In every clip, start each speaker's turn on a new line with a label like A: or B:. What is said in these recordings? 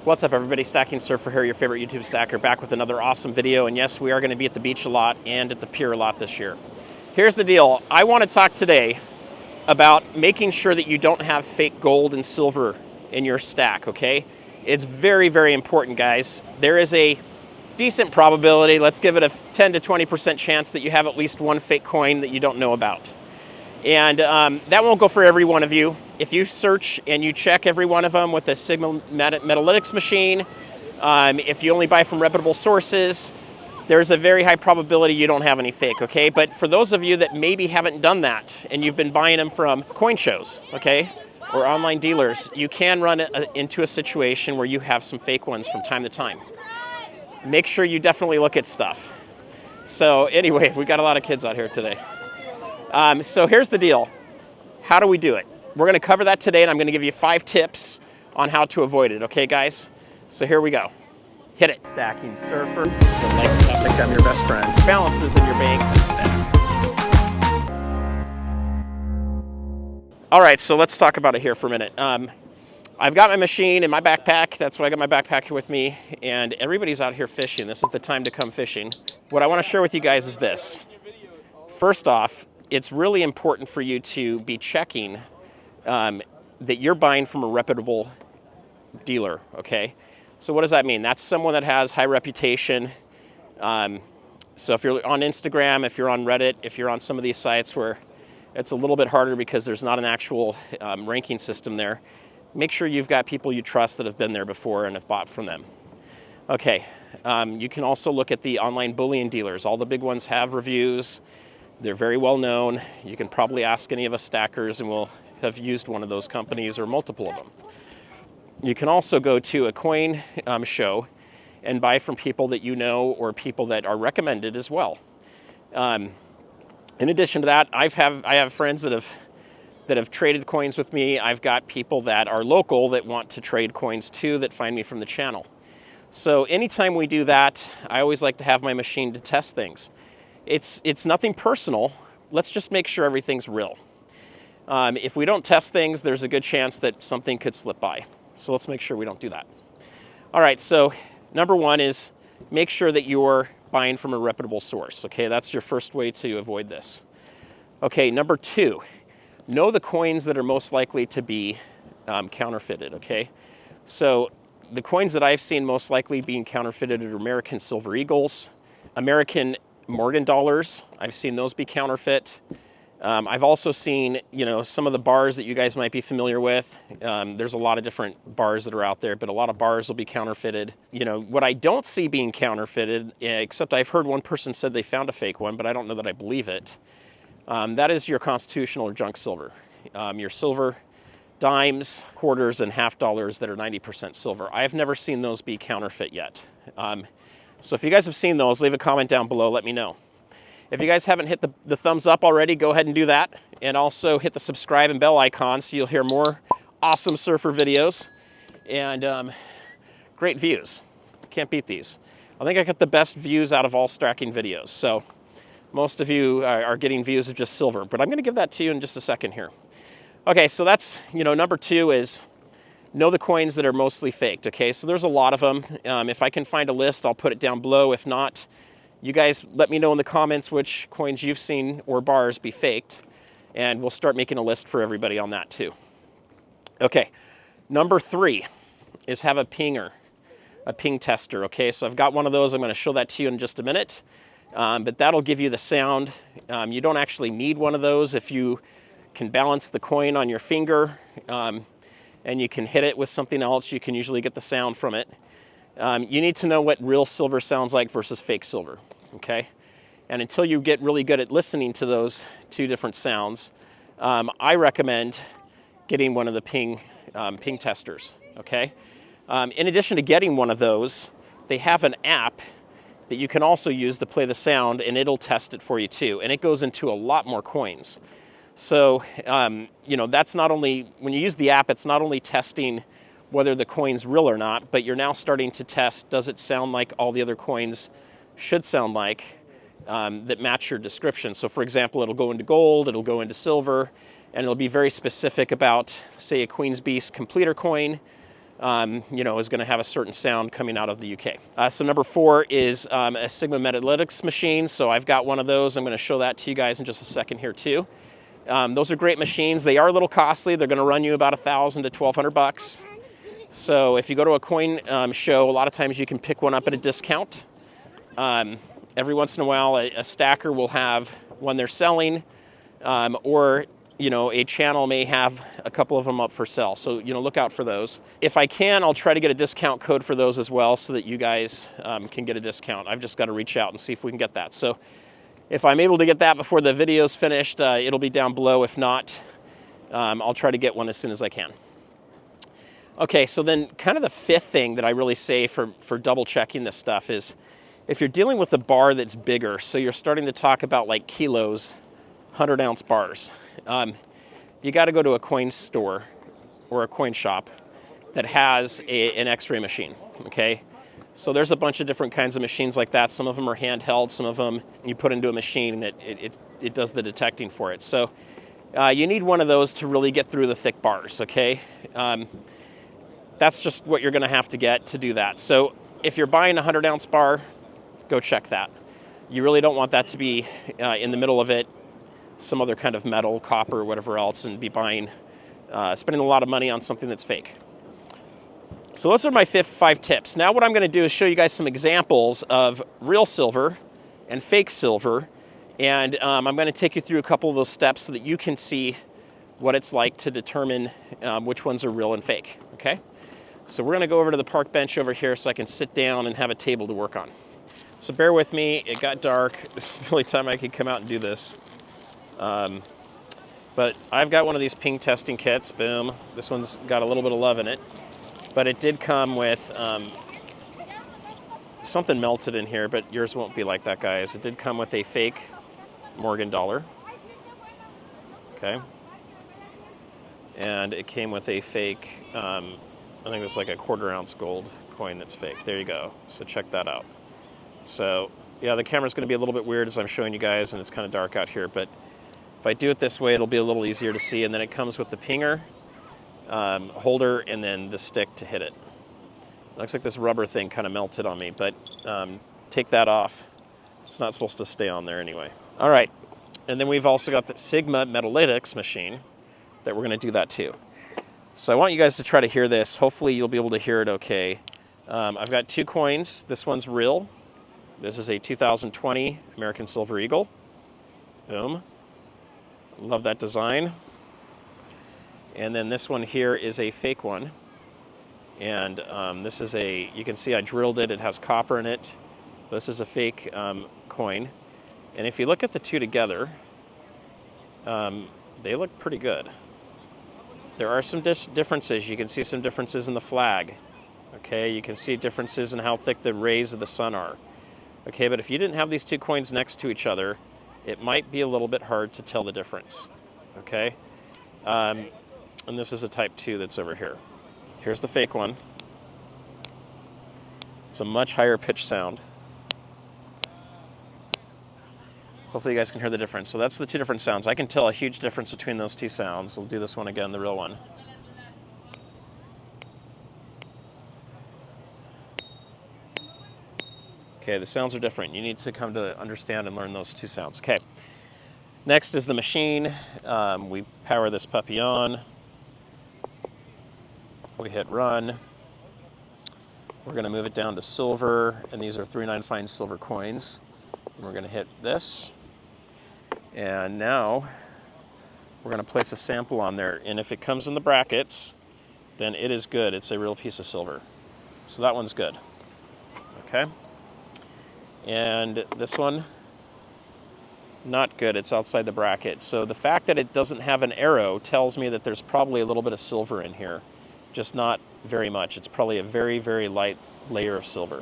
A: What's up, everybody? Stacking Surfer here, your favorite YouTube stacker, back with another awesome video. And yes, we are going to be at the beach a lot and at the pier a lot this year. Here's the deal. I want to talk today about making sure that you don't have fake gold and silver in your stack, okay? It's very, very important, guys. There is a decent probability, let's give it a 10 to 20% chance that you have at least one fake coin that you don't know about. And that won't go for every one of you. If you search and you check every one of them with a Sigma Metalytics machine, if you only buy from reputable sources, there's a very high probability you don't have any fake, okay? But for those of you that maybe haven't done that and you've been buying them from coin shows, okay, or online dealers, you can run into a situation where you have some fake ones from time to time. Make sure you definitely look at stuff. So anyway, we got a lot of kids out here today. So here's the deal. How do we do it? We're going to cover that today, and I'm going to give you 5 tips on how to avoid it. Okay, guys? So here we go. Hit it. Stacking Surfer. I think I'm your best friend. Balances in your bank and stack. All right, so let's talk about it here for a minute. I've got my machine in my backpack. That's why I got my backpack here with me. And everybody's out here fishing. This is the time to come fishing. What I want to share with you guys is this. First off, it's really important for you to be checking that you're buying from a reputable dealer, okay? So what does that mean? That's someone that has high reputation. So if you're on Instagram, if you're on Reddit, if you're on some of these sites where it's a little bit harder because there's not an actual ranking system there, make sure you've got people you trust that have been there before and have bought from them. Okay, you can also look at the online bullion dealers. All the big ones have reviews. They're very well known. You can probably ask any of us stackers and we'll have used one of those companies or multiple of them. You can also go to a coin show and buy from people that you know or people that are recommended as well. In addition to that, I have friends that have traded coins with me. I've got people that are local that want to trade coins too that find me from the channel. So anytime we do that, I always like to have my machine to test things. It's nothing personal. Let's just make sure everything's real. If we don't test things, there's a good chance that something could slip by. So let's make sure we don't do that. All right, so number 1 is make sure that you're buying from a reputable source. Okay, that's your first way to avoid this. Okay, number 2, know the coins that are most likely to be counterfeited, okay? So the coins that I've seen most likely being counterfeited are American Silver Eagles, American Morgan dollars. I've seen those be counterfeit. I've also seen, some of the bars that you guys might be familiar with. There's a lot of different bars that are out there, but a lot of bars will be counterfeited. What I don't see being counterfeited, except I've heard one person said they found a fake one, but I don't know that I believe it. That is your constitutional or junk silver. Your silver dimes, quarters, and half dollars that are 90% silver. I have never seen those be counterfeit yet. So if you guys have seen those, leave a comment down below, let me know. If you guys haven't hit the thumbs up already, go ahead and do that. And also hit the subscribe and bell icon so you'll hear more awesome surfer videos and great views. Can't beat these. I think I got the best views out of all stacking videos. So most of you are getting views of just silver, but I'm gonna give that to you in just a second here. Okay, so that's, number 2 is know the coins that are mostly faked, okay? So there's a lot of them. If I can find a list, I'll put it down below. If not, you guys let me know in the comments which coins you've seen or bars be faked, and we'll start making a list for everybody on that too. Okay, number 3 is have a pinger, a ping tester, okay? So I've got one of those. I'm gonna show that to you in just a minute, but that'll give you the sound. You don't actually need one of those if you can balance the coin on your finger, and you can hit it with something else. You can usually get the sound from it. You need to know what real silver sounds like versus fake silver, okay? And until you get really good at listening to those 2 different sounds, I recommend getting one of the ping testers, okay? In addition to getting one of those, they have an app that you can also use to play the sound, and it'll test it for you too. And it goes into a lot more coins. So, that's not only, when you use the app, it's not only testing whether the coin's real or not, but you're now starting to test, does it sound like all the other coins should sound like that match your description. So for example, it'll go into gold, it'll go into silver, and it'll be very specific about, say, a Queen's Beast completer coin. you know, is going to have a certain sound coming out of the UK. So number 4 is a Sigma Metalytics machine. So I've got one of those. I'm going to show that to you guys in just a second here too. Those are great machines. They are a little costly. They're going to run you about $1,000 to $1,200. So if you go to a coin show, a lot of times you can pick one up at a discount. Every once in a while, a stacker will have one they're selling, or you know, a channel may have a couple of them up for sale. So, you know, look out for those. If I can, I'll try to get a discount code for those as well so that you guys can get a discount. I've just got to reach out and see if we can get that. So if I'm able to get that before the video's finished, it'll be down below. If not, I'll try to get one as soon as I can. Okay, so then kind of the 5th thing that I really say for double checking this stuff is if you're dealing with a bar that's bigger, so you're starting to talk about like kilos, 100-ounce bars, you got to go to a coin store or a coin shop that has an X-ray machine, okay? So there's a bunch of different kinds of machines like that. Some of them are handheld, some of them you put into a machine that it does the detecting for it. So you need one of those to really get through the thick bars, okay? That's just what you're going to have to get to do that. So if you're buying a 100-ounce bar, go check that. You really don't want that to be in the middle of it, some other kind of metal, copper, or whatever else, and be buying, spending a lot of money on something that's fake. So those are my 5 tips. Now what I'm going to do is show you guys some examples of real silver and fake silver, and I'm going to take you through a couple of those steps so that you can see what it's like to determine which ones are real and fake, okay? So we're going to go over to the park bench over here so I can sit down and have a table to work on. So bear with me, it got dark. This is the only time I could come out and do this. But I've got one of these ping testing kits, boom. This one's got a little bit of love in it. But it did come with something melted in here, but yours won't be like that, guys. It did come with a fake Morgan dollar. Okay. And it came with a fake, I think it was like a 1/4 ounce gold coin that's fake. There you go. So check that out. So yeah, the camera's going to be a little bit weird as I'm showing you guys, and it's kind of dark out here, but if I do it this way, it'll be a little easier to see. And then it comes with the pinger holder and then the stick to hit it. Looks like this rubber thing kind of melted on me, but take that off. It's not supposed to stay on there anyway. All right, and then we've also got the Sigma Metalytics machine that we're going to do that too. So I want you guys to try to hear this. Hopefully you'll be able to hear it okay. I've got 2 coins. This one's real. This is a 2020 American Silver Eagle. Boom. Love that design. And then this one here is a fake one. And this is you can see I drilled it. It has copper in it. This is a fake coin. And if you look at the two together, they look pretty good. There are some differences. You can see some differences in the flag. Okay, you can see differences in how thick the rays of the sun are. Okay, but if you didn't have these 2 coins next to each other, it might be a little bit hard to tell the difference. Okay, and this is a type 2 that's over here. Here's the fake one. It's a much higher pitch sound. Hopefully you guys can hear the difference. So that's the 2 different sounds. I can tell a huge difference between those 2 sounds. We'll do this one again, the real one. Okay, the sounds are different. You need to come to understand and learn those 2 sounds. Okay, next is the machine. We power this puppy on. We hit run. We're going to move it down to silver, and these are 3/9 fine silver coins. And we're going to hit this. And now we're going to place a sample on there. And if it comes in the brackets, then it is good. It's a real piece of silver. So that one's good. Okay. And this one, not good. It's outside the bracket. So the fact that it doesn't have an arrow tells me that there's probably a little bit of silver in here, just not very much. It's probably a very, very light layer of silver.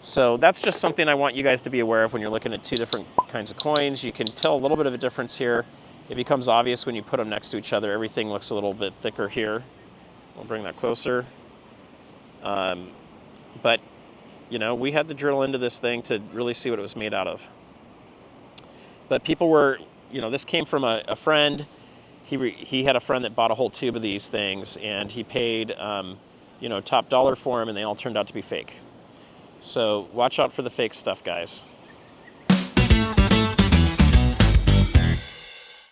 A: So that's just something I want you guys to be aware of when you're looking at 2 different kinds of coins. You can tell a little bit of a difference here. It becomes obvious when you put them next to each other. Everything looks a little bit thicker here. We'll bring that closer. But you know, we had to drill into this thing to really see what it was made out of. But people were, you know, this came from a friend. He had a friend that bought a whole tube of these things, and he paid, top dollar for them, and they all turned out to be fake. So watch out for the fake stuff, guys.